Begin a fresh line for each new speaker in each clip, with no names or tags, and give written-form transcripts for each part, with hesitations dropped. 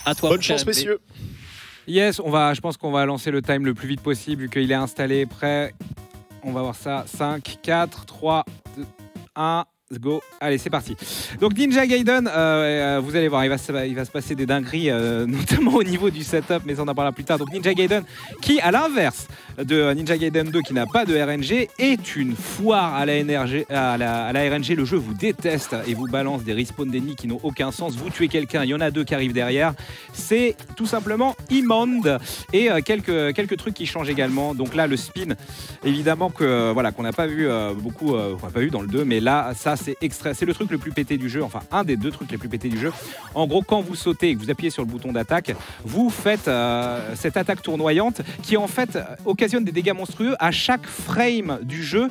À toi.
Bonne chance, messieurs.
Yes, je pense qu'on va lancer le time le plus vite possible vu qu'il est installé, prêt. On va voir ça. 5, 4, 3, 2, 1. Let's go. Allez, c'est parti. Donc Ninja Gaiden, vous allez voir, il va se passer des dingueries, notamment au niveau du setup, mais ça on en parlera plus tard. Donc Ninja Gaiden, qui à l'inverse de Ninja Gaiden 2, qui n'a pas de RNG, est une foire à la RNG. Le jeu vous déteste et vous balance des respawns d'ennemis qui n'ont aucun sens. Vous tuez quelqu'un, il y en a deux qui arrivent derrière. C'est tout simplement immonde. Et quelques trucs qui changent également. Donc là, le spin, évidemment que voilà, qu'on n'a pas vu beaucoup, on n'a pas vu dans le 2, mais là, ça c'est le truc le plus pété du jeu, enfin un des deux trucs les plus pétés du jeu. En gros, quand vous sautez et que vous appuyez sur le bouton d'attaque, vous faites cette attaque tournoyante qui en fait occasionne des dégâts monstrueux à chaque frame du jeu.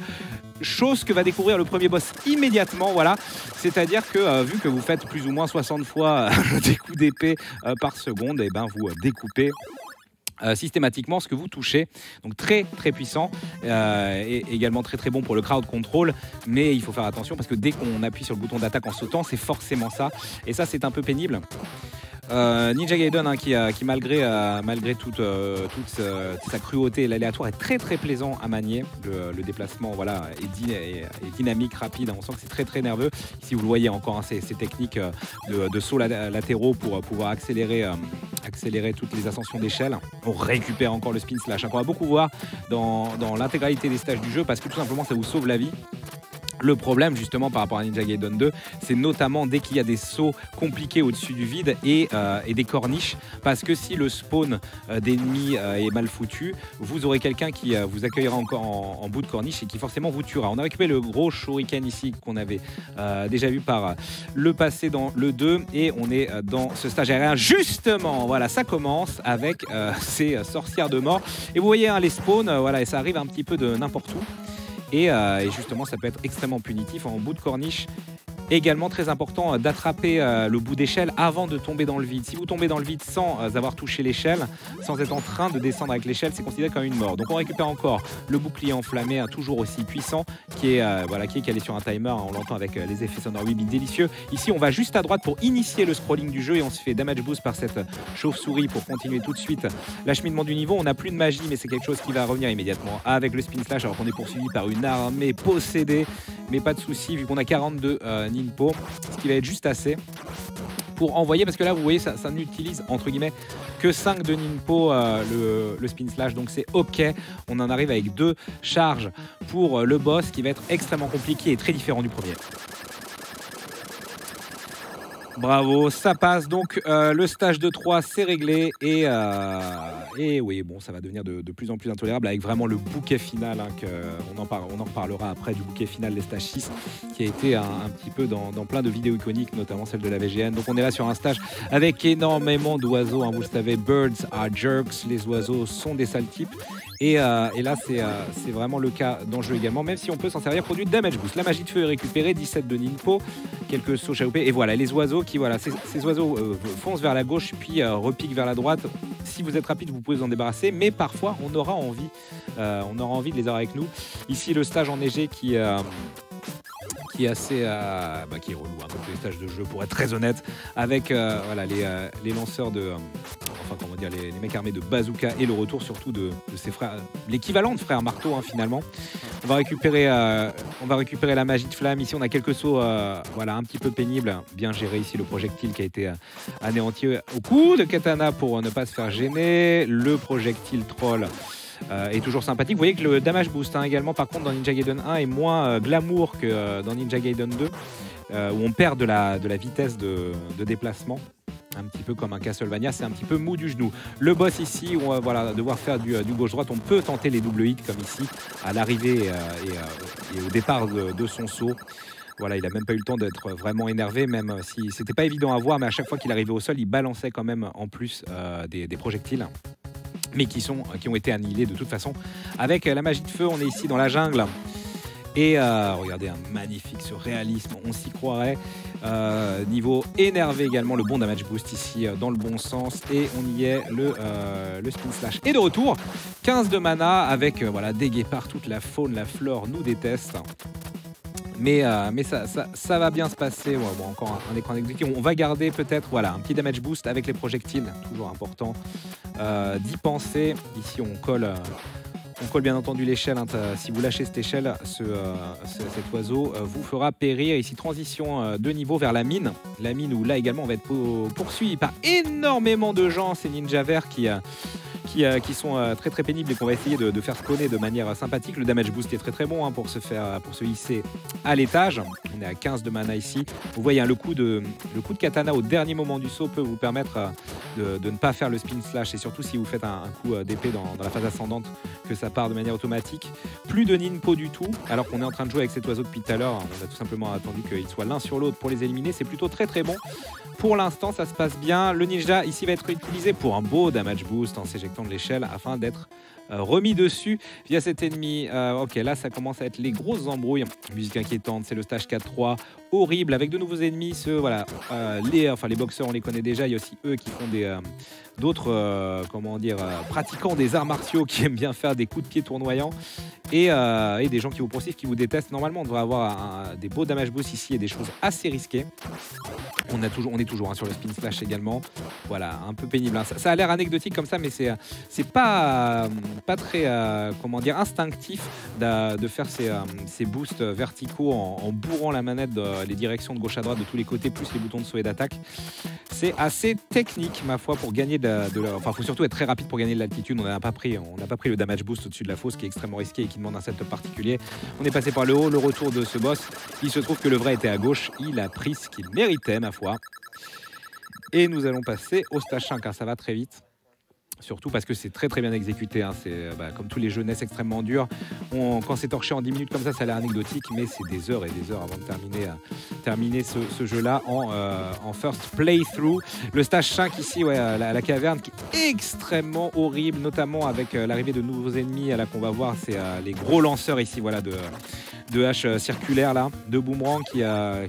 Chose que va découvrir le premier boss immédiatement, voilà. C'est-à-dire que vu que vous faites plus ou moins 60 fois des coups d'épée par seconde, et ben vous découpez systématiquement ce que vous touchez, donc très très puissant et également très très bon pour le crowd control, mais il faut faire attention parce que dès qu'on appuie sur le bouton d'attaque en sautant, c'est forcément ça, et ça c'est un peu pénible. Ninja Gaiden qui malgré toute sa cruauté et l'aléatoire est très très plaisant à manier. Le déplacement voilà, est dynamique, rapide, on sent que c'est très très nerveux. Ici vous le voyez encore, hein, ces techniques de sauts latéraux pour pouvoir accélérer toutes les ascensions d'échelle. On récupère encore le spin slash, hein, qu'on va beaucoup voir dans l'intégralité des stages du jeu parce que tout simplement ça vous sauve la vie. Le problème justement par rapport à Ninja Gaiden 2, c'est notamment dès qu'il y a des sauts compliqués au-dessus du vide et des corniches, parce que si le spawn d'ennemis est mal foutu, vous aurez quelqu'un qui vous accueillera encore en bout de corniche et qui forcément vous tuera. On a récupéré le gros shuriken ici qu'on avait déjà vu par le passé dans le 2 et on est dans ce stage aérien justement. Voilà, ça commence avec ces sorcières de mort et vous voyez hein, les spawns, voilà, et ça arrive un petit peu de n'importe où. Et justement, ça peut être extrêmement punitif en bout de corniche. Également très important d'attraper le bout d'échelle avant de tomber dans le vide. Si vous tombez dans le vide sans avoir touché l'échelle, sans être en train de descendre avec l'échelle, c'est considéré comme une mort. Donc on récupère encore le bouclier enflammé, hein, toujours aussi puissant, qui est calé sur un timer. Hein, on l'entend avec les effets sonores 8 bits délicieux. Ici, on va juste à droite pour initier le scrolling du jeu et on se fait damage boost par cette chauve-souris pour continuer tout de suite l'acheminement du niveau. On n'a plus de magie, mais c'est quelque chose qui va revenir immédiatement avec le spin slash, alors qu'on est poursuivi par une armée possédée. Mais pas de souci, vu qu'on a 42 Ninpo, ce qui va être juste assez pour envoyer, parce que là vous voyez ça n'utilise entre guillemets que 5 de Ninpo le spin slash, donc c'est ok. On en arrive avec 2 charges pour le boss qui va être extrêmement compliqué et très différent du premier. Bravo, ça passe. Donc le stage de 3 c'est réglé et oui bon, ça va devenir de plus en plus intolérable avec vraiment le bouquet final, hein, on en reparlera après du bouquet final des stages 6 qui a été un petit peu dans plein de vidéos iconiques, notamment celle de la VGN. Donc on est là sur un stage avec énormément d'oiseaux, hein, vous le savez, birds are jerks, les oiseaux sont des sales types. Et là, c'est vraiment le cas dans le jeu également, même si on peut s'en servir pour du damage boost. La magie de feu est récupérée, 17 de Ninpo, quelques sauts chaoupés. Et voilà, les oiseaux qui, voilà, ces oiseaux foncent vers la gauche, puis repiquent vers la droite. Si vous êtes rapide, vous pouvez vous en débarrasser, mais parfois, on aura envie de les avoir avec nous. Ici, le stage enneigé qui est assez qui est relou, hein, comme tous les stages de jeu pour être très honnête, avec voilà, les lanceurs de enfin comment dire, les mecs armés de bazooka et le retour surtout de ses frères, l'équivalent de frères marteau, hein, finalement. On va récupérer la magie de flamme. Ici on a quelques sauts voilà, un petit peu pénibles, bien géré ici le projectile qui a été anéanti au coup de katana pour ne pas se faire gêner. Le projectile troll est toujours sympathique. Vous voyez que le damage boost, hein, également par contre dans Ninja Gaiden 1 est moins glamour que dans Ninja Gaiden 2 où on perd de la vitesse de déplacement, un petit peu comme un Castlevania, c'est un petit peu mou du genou. Le boss ici, où on va voilà, devoir faire du gauche-droite, on peut tenter les double hits comme ici à l'arrivée et au départ de son saut. Voilà, il n'a même pas eu le temps d'être vraiment énervé, même si c'était pas évident à voir, mais à chaque fois qu'il arrivait au sol, il balançait quand même en plus des projectiles, mais qui ont été annihilés de toute façon. Avec la magie de feu, on est ici dans la jungle. Et regardez, un magnifique surréalisme, on s'y croirait. Niveau énervé également, le bon damage boost ici dans le bon sens. Et on y est, le spin slash est de retour. 15 de mana avec voilà, des guépards, toute la faune, la flore nous déteste. Mais ça va bien se passer. Ouais, bon, encore un écran anecdotique. On va garder peut-être voilà, un petit damage boost avec les projectiles, toujours important d'y penser. Ici, on colle bien entendu l'échelle. Hein. Si vous lâchez cette échelle, cet oiseau vous fera périr. Ici, transition de niveau vers la mine. La mine où là également, on va être poursuivi par énormément de gens. Ces ninjas verts qui sont très très pénibles et qu'on va essayer de faire spawner de manière sympathique. Le damage boost est très très bon hein, pour se hisser à l'étage. On est à 15 de mana ici. Vous voyez, hein, le coup de katana au dernier moment du saut peut vous permettre de ne pas faire le spin slash, et surtout si vous faites un coup d'épée dans la phase ascendante, que ça part de manière automatique. Plus de ninpo du tout, alors qu'on est en train de jouer avec cet oiseau depuis tout à l'heure. On a tout simplement attendu qu'ils soient l'un sur l'autre pour les éliminer. C'est plutôt très très bon. Pour l'instant, ça se passe bien. Le ninja ici va être utilisé pour un beau damage boost en s'éjectant de l'échelle afin d'être remis dessus via cet ennemi. Ok, là ça commence à être les grosses embrouilles. Musique inquiétante, c'est le stage 4-3, horrible, avec de nouveaux ennemis. Voilà, les boxeurs, on les connaît déjà. Il y a aussi eux qui font d'autres pratiquants des arts martiaux qui aiment bien faire des coups de pied tournoyants, et des gens qui vous poursuivent, qui vous détestent. Normalement, on devrait avoir des beaux damage boosts ici et des choses assez risquées. On est toujours hein, sur le spin slash également. Voilà, un peu pénible. Hein. Ça a l'air anecdotique comme ça, mais c'est pas très instinctif de faire ces boosts verticaux en bourrant la manette les directions de gauche à droite de tous les côtés, plus les boutons de saut et d'attaque. C'est assez technique, ma foi, pour gagner enfin, il faut surtout être très rapide pour gagner de l'altitude. On n'a pas pris le damage boost au-dessus de la fosse, qui est extrêmement risqué et qui demande un setup particulier. On est passé par le haut, le retour de ce boss. Il se trouve que le vrai était à gauche. Il a pris ce qu'il méritait, ma foi. Et nous allons passer au stage 5, car ça va très vite. Surtout parce que c'est très très bien exécuté, hein. C'est comme tous les jeux NES extrêmement durs. Quand c'est torché en 10 minutes comme ça a l'air anecdotique, mais c'est des heures et des heures avant de terminer ce jeu-là en first playthrough. Le stage 5 ici, ouais, la caverne qui est extrêmement horrible, notamment avec l'arrivée de nouveaux ennemis là qu'on va voir, c'est les gros lanceurs ici, voilà, de haches circulaires là, de boomerang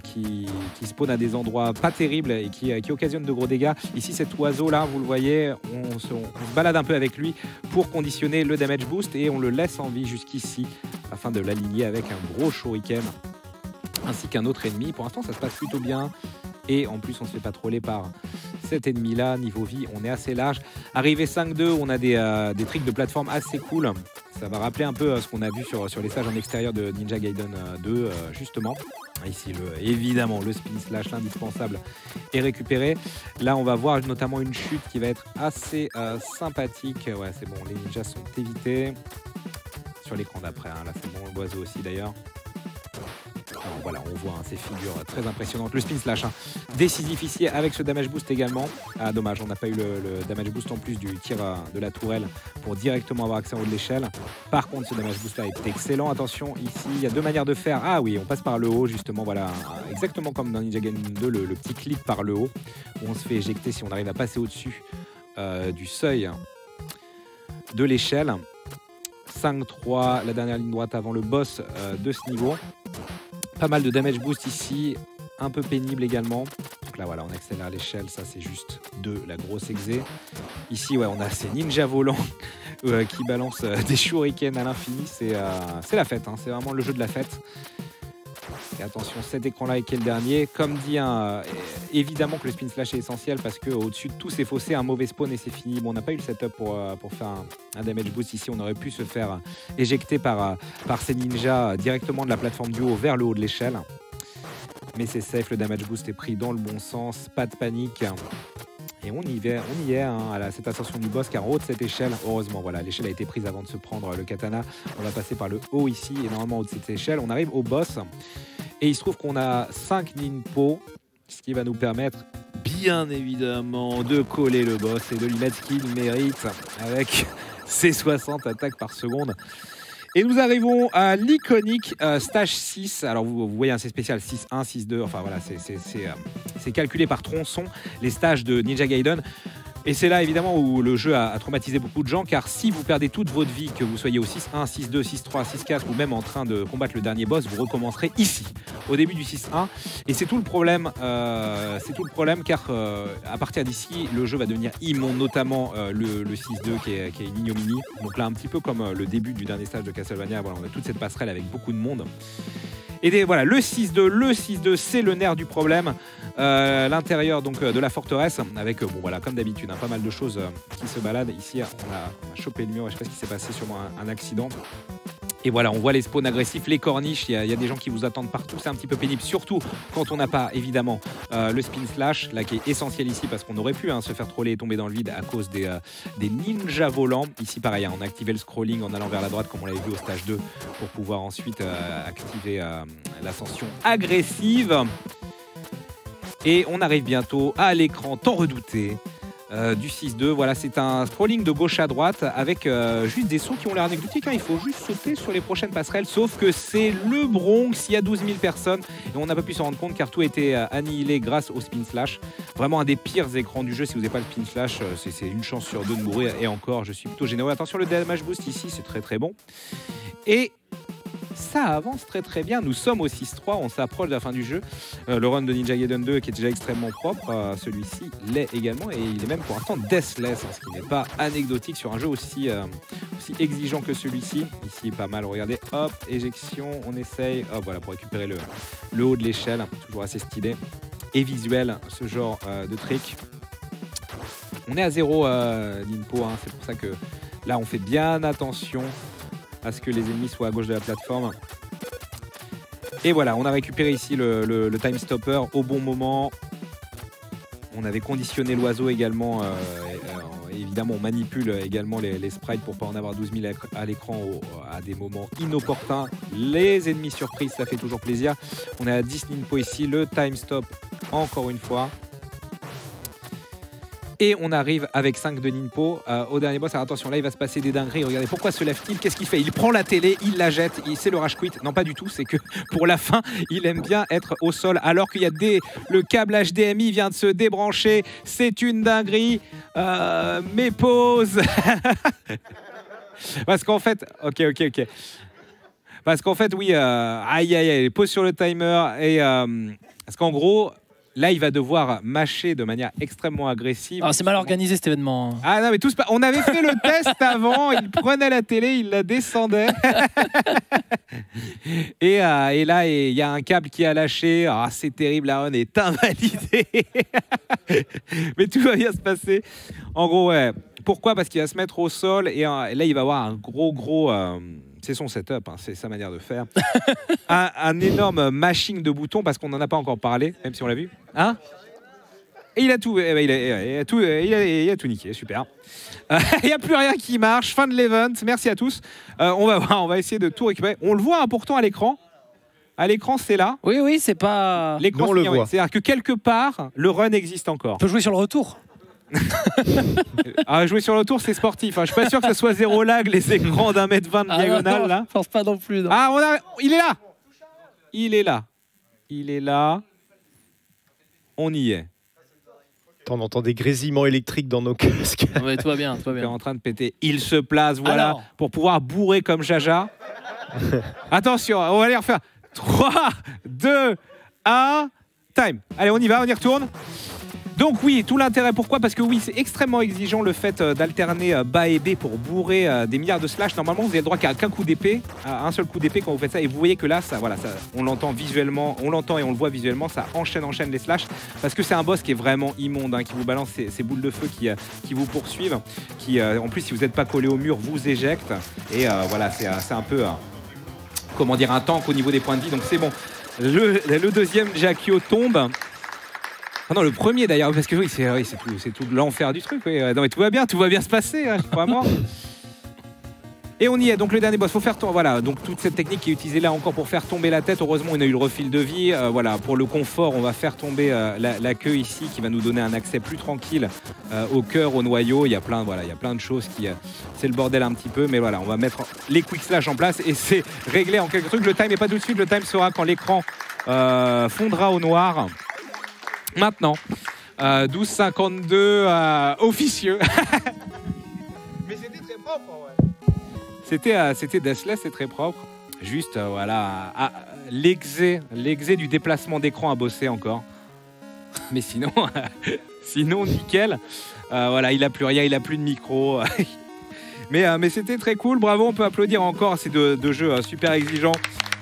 qui spawnent à des endroits pas terribles et qui occasionnent de gros dégâts. Ici, cet oiseau là, vous le voyez, on se balade un peu avec lui pour conditionner le damage boost, et on le laisse en vie jusqu'ici afin de l'aligner avec un gros shuriken ainsi qu'un autre ennemi. Pour l'instant, ça se passe plutôt bien. Et en plus, on ne se fait pas troller par cet ennemi-là. Niveau vie, on est assez large. Arrivé 5-2, on a des tricks de plateforme assez cool. Ça va rappeler un peu ce qu'on a vu sur les stages en extérieur de Ninja Gaiden 2, justement. Ici, évidemment, le spin slash, l'indispensable, est récupéré. Là, on va voir notamment une chute qui va être assez sympathique. Ouais, c'est bon, les ninjas sont évités. Sur l'écran d'après, hein. Là, c'est bon, l'oiseau aussi, d'ailleurs. Alors, voilà, on voit ces figures très impressionnantes. Le spin slash, hein, décisif ici avec ce damage boost également. Ah, dommage, on n'a pas eu le damage boost en plus du tir de la tourelle pour directement avoir accès en haut de l'échelle. Par contre, ce damage boost là est excellent. Attention, ici, il y a deux manières de faire. Ah oui, on passe par le haut, justement, voilà, exactement comme dans Ninja Gaiden 2, le petit clip par le haut, où on se fait éjecter si on arrive à passer au-dessus du seuil de l'échelle. 5-3, la dernière ligne droite avant le boss de ce niveau. Pas mal de damage boost ici, un peu pénible également. Donc là, voilà, on accélère l'échelle, ça c'est juste de la grosse exé. Ici, ouais, on a ces ninjas volants qui balancent des shurikens à l'infini. C'est la fête, hein, c'est vraiment le jeu de la fête. Et attention, cet écran-là qui est le dernier. Comme dit, hein, évidemment que le spin slash est essentiel parce qu'au-dessus de tous ces fossés, un mauvais spawn et c'est fini. Bon, on n'a pas eu le setup pour faire un damage boost ici. On aurait pu se faire éjecter par ces ninjas directement de la plateforme du haut vers le haut de l'échelle. Mais c'est safe, le damage boost est pris dans le bon sens, pas de panique. Et on y est hein, à cette ascension du boss, car en haut de cette échelle, heureusement, voilà, l'échelle a été prise avant de se prendre le katana. On va passer par le haut ici, et normalement en haut de cette échelle, on arrive au boss. Et il se trouve qu'on a 5 ninpo, ce qui va nous permettre, bien évidemment, de coller le boss et de lui mettre ce qu'il mérite avec ses 60 attaques par seconde. Et nous arrivons à l'iconique stage 6. Alors vous voyez, hein, c'est spécial 6-1, 6-2. Enfin voilà, c'est calculé par tronçon, les stages de Ninja Gaiden. Et c'est là évidemment où le jeu a traumatisé beaucoup de gens, car si vous perdez toute votre vie, que vous soyez au 6-1, 6-2, 6-3, 6-4 ou même en train de combattre le dernier boss, vous recommencerez ici, au début du 6-1. Et c'est tout le problème, car à partir d'ici, le jeu va devenir immonde, notamment le 6-2 qui est une ignominie. Donc là, un petit peu comme le début du dernier stage de Castlevania, voilà, on a toute cette passerelle avec beaucoup de monde. Et voilà, le 6-2, c'est le nerf du problème. L'intérieur donc de la forteresse, avec bon voilà, comme d'habitude, hein, pas mal de choses qui se baladent. Ici, on a chopé le mur, je sais pas ce qui s'est passé, sûrement un accident. Et voilà, on voit les spawns agressifs, les corniches, il y a des gens qui vous attendent partout, c'est un petit peu pénible, surtout quand on n'a pas évidemment le spin slash, là qui est essentiel ici parce qu'on aurait pu se faire troller et tomber dans le vide à cause des ninjas volants. Ici pareil, hein, on a activé le scrolling en allant vers la droite comme on l'avait vu au stage 2 pour pouvoir ensuite activer l'ascension agressive. Et on arrive bientôt à l'écran tant redouté du 6-2. Voilà, c'est un scrolling de gauche à droite avec juste des sauts qui ont l'air anecdotiques. Hein. Il faut juste sauter sur les prochaines passerelles, sauf que c'est le Bronx, il y a 12 000 personnes et on n'a pas pu s'en rendre compte car tout a été annihilé grâce au spin slash. Vraiment un des pires écrans du jeu. Si vous n'avez pas le spin slash, c'est une chance sur deux de mourir. Et encore, je suis plutôt généreux. Attention, le damage boost ici, c'est très très bon. Et ça avance très très bien. Nous sommes au 6-3, on s'approche de la fin du jeu. Le run de Ninja Gaiden 2 qui est déjà extrêmement propre, celui-ci l'est également et il est même pour l'instant deathless, ce qui n'est pas anecdotique sur un jeu aussi exigeant que celui-ci. Ici pas mal, regardez, hop, éjection, on essaye, hop, voilà, pour récupérer le haut de l'échelle, toujours assez stylé et visuel ce genre de trick. On est à 0 Ninpo, hein, c'est pour ça que là on fait bien attention à ce que les ennemis soient à gauche de la plateforme. Et voilà, on a récupéré ici le time stopper au bon moment. On avait conditionné l'oiseau également. Évidemment, on manipule également les sprites pour ne pas en avoir 12 000 à l'écran à des moments inopportuns. Les ennemis surprises, ça fait toujours plaisir. On est à 10 Ninpo ici, le time stop encore une fois. Et on arrive avec 5 de Ninpo au dernier boss. Alors attention, là il va se passer des dingueries. Regardez, pourquoi se lève-t-il? Qu'est-ce qu'il fait? Il prend la télé, il la jette, c'est le rage quit. Non, pas du tout, c'est que pour la fin, il aime bien être au sol. Alors qu'il y a le câble HDMI vient de se débrancher. C'est une dinguerie. Mais pause. Parce qu'en fait, ok. Parce qu'en fait, oui, aïe, pause sur le timer. Et parce qu'en gros, là, il va devoir mâcher de manière extrêmement agressive.
Ah, c'est mal organisé cet événement.
Ah non, mais tout on avait fait le test avant. Il prenait la télé, il la descendait. et là, il y a un câble qui a lâché. Ah, c'est terrible, la run est invalidée. Mais tout va bien se passer. En gros, ouais. Pourquoi? Parce qu'il va se mettre au sol et là, il va avoir un gros... c'est son setup, hein, c'est sa manière de faire. un énorme mashing de boutons parce qu'on n'en a pas encore parlé, même si on l'a vu. Hein? Et il a tout, il a tout niqué, super. Il n'y a plus rien qui marche, fin de l'event, merci à tous. On va essayer de tout récupérer. On le voit hein, pourtant à l'écran. À l'écran, c'est là.
Oui, c'est pas...
L'écran, on le voit. C'est-à-dire que quelque part, le run existe encore.
On peut jouer sur le retour.
Jouer sur le tour, c'est sportif. Hein. Je suis pas sûr que ce soit zéro lag, les écrans d'1,20 m de diagonale.
Non,
là.
Je pense pas non plus. Non.
Il est là. On y est.
On entend des grésillements électriques dans nos casques.
Ouais, tout va bien.
Il est en train de péter. Il se place, voilà, pour pouvoir bourrer comme Jaja. Attention, on va aller refaire. 3, 2, 1, time. Allez, on y va, on y retourne. Donc oui, tout l'intérêt, pourquoi? Parce que oui, c'est extrêmement exigeant le fait d'alterner bas et B pour bourrer des milliards de slash. Normalement, vous avez le droit qu'à qu'un coup d'épée, à un seul coup d'épée quand vous faites ça. Et vous voyez que là, on l'entend visuellement, on l'entend et on le voit visuellement, ça enchaîne les slash. Parce que c'est un boss qui est vraiment immonde, hein, qui vous balance ces boules de feu qui vous poursuivent. Qui, en plus, si vous n'êtes pas collé au mur, vous éjecte. Et voilà, c'est un peu, comment dire, un tank au niveau des points de vie. Donc c'est bon. Le deuxième Jakio tombe. Ah non, le premier d'ailleurs, parce que oui, c'est tout l'enfer du truc. Oui. Non, mais tout va bien se passer, hein, je suis pas mort. Et on y est, donc le dernier boss, faut faire tomber, voilà, donc toute cette technique qui est utilisée là encore pour faire tomber la tête. Heureusement, on a eu le refil de vie, voilà, pour le confort, on va faire tomber la queue ici, qui va nous donner un accès plus tranquille au cœur, au noyau. Il y a plein de choses qui, c'est le bordel un petit peu, mais voilà, on va mettre les quick slash en place et c'est réglé en quelques trucs. Le time n'est pas tout de suite, le time sera quand l'écran fondra au noir. Maintenant, 12,52 officieux. Mais c'était très propre, ouais. C'était deathless, c'est très propre. Juste, voilà, l'exé du déplacement d'écran à bosser encore. Mais sinon, nickel. Voilà, il a plus rien, il a plus de micro. Mais c'était très cool. Bravo, on peut applaudir encore. C'est deux jeux super exigeants.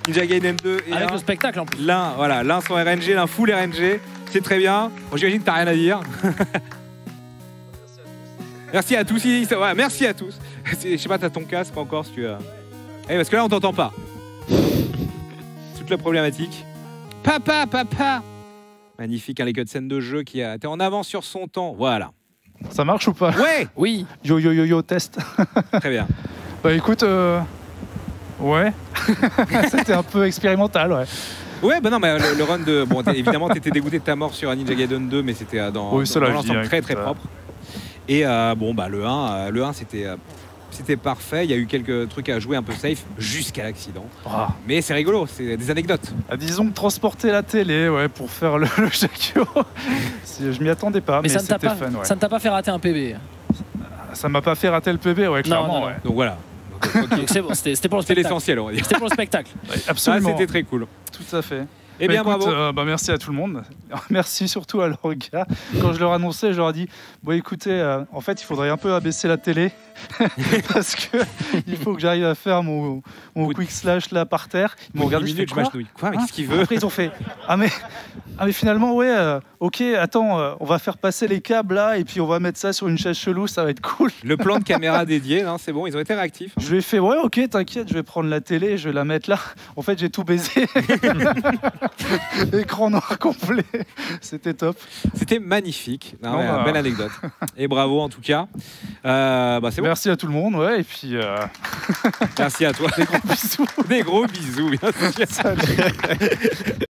Ninja Gaiden 2 et
Avec
1.
le spectacle en plus.
L'un, voilà, l'un sans RNG, l'un full RNG. C'est très bien. Bon, j'imagine que t'as rien à dire. Merci à tous. Ouais, merci à tous. Je sais pas, t'as ton casque encore si tu veux. Eh, parce que là, on t'entend pas. Toute la problématique. Papa. Magnifique, hein, les cutscenes de jeu qui a été en avance sur son temps. Voilà.
Ça marche ou pas?
Ouais.
Oui.
Yo, test.
Très bien.
Bah écoute, ouais. C'était un peu expérimental, ouais.
Ouais, bah non, mais le run de. Bon, évidemment, t'étais dégoûté de ta mort sur Ninja Gaiden 2, mais c'était dans,
Oui, ça,
dans
là, je
l'ensemble
dis,
très
écoute,
propre. Et bon, bah le 1 c'était parfait. Il y a eu quelques trucs à jouer un peu safe jusqu'à l'accident.
Ah.
Mais c'est rigolo, c'est des anecdotes.
Ah, disons que transporter la télé, ouais, pour faire le Jakio, je m'y attendais pas, mais
ça ne t'a
c'était
pas,
fun, ouais.
ça ne t'a pas fait rater un PB.
Ça m'a pas fait rater le PB, ouais, clairement,
non.
ouais.
Donc voilà.
Donc c'est bon, c'était pour le
C'était
spectacle.
l'essentiel, on va dire.
C'était pour le spectacle.
Ouais,
Ah,
absolument.
c'était très cool.
Tout à fait.
Eh
Bah,
bien,
écoute,
bravo.
bah, merci à tout le monde. Merci surtout à leurs gars. Quand je leur annonçais, je leur ai dit bon, écoutez, en fait, il faudrait un peu abaisser la télé parce que il faut que j'arrive à faire mon quick slash là par terre. Ils m'ont regardé, je fais,
je m'achenouille. Quoi, mais
Hein
qu'est-ce qu'il veut?
Après, ils ont fait ah mais finalement, ouais, ok, attends, on va faire passer les câbles là et puis on va mettre ça sur une chaise chelou, ça va être cool.
Le plan de caméra dédié, non, c'est bon, ils ont été réactifs.
Je lui ai fait ouais, ok, t'inquiète, je vais prendre la télé, je vais la mettre là. En fait, j'ai tout baisé. Écran noir complet. C'était top.
C'était magnifique. Non,
Non,
ouais,
bah.
belle anecdote. Et bravo en tout cas. Bah, c'est bon.
Merci à tout le monde, ouais, et puis
Merci à toi.
bisous.
Des gros bisous, bien sûr.
Salut.